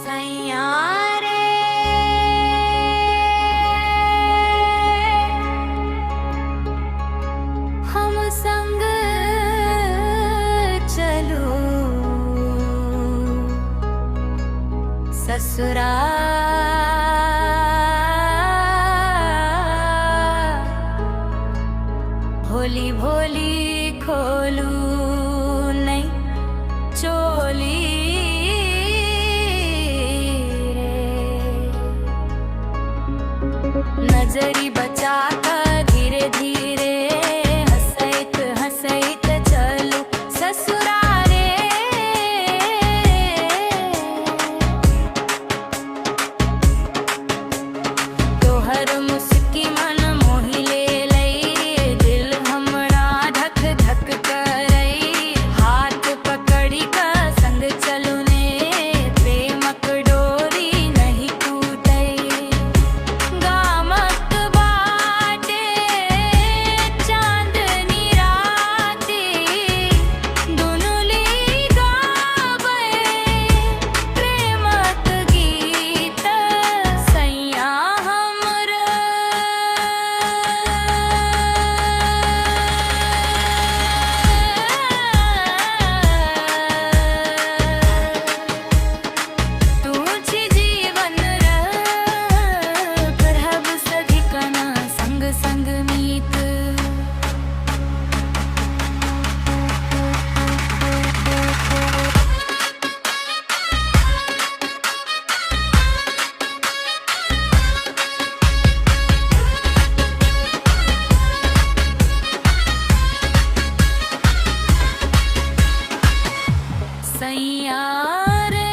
सैया रे हम संग चलो ससुरा भोली भोली खोलू नहीं चोली नजरी बचा कर धीरे धीरे हंसैत हंसैत चलू ससुरा रे तोहर मुस्की मन मोहि ले लई दिल हमरा धक धक करई हाथ पकड़ी का संग चलू ने प्रेमक डोरी नहीं टूटई गामक बाटे चांदनी राती दुनुली गावे प्रेमक गीत सैया हमरा तुझी जीवन करहब सधिकन संग संग मीत सैया रे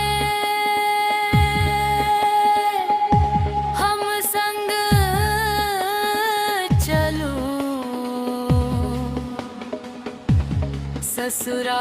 हम संग चलो ससुरा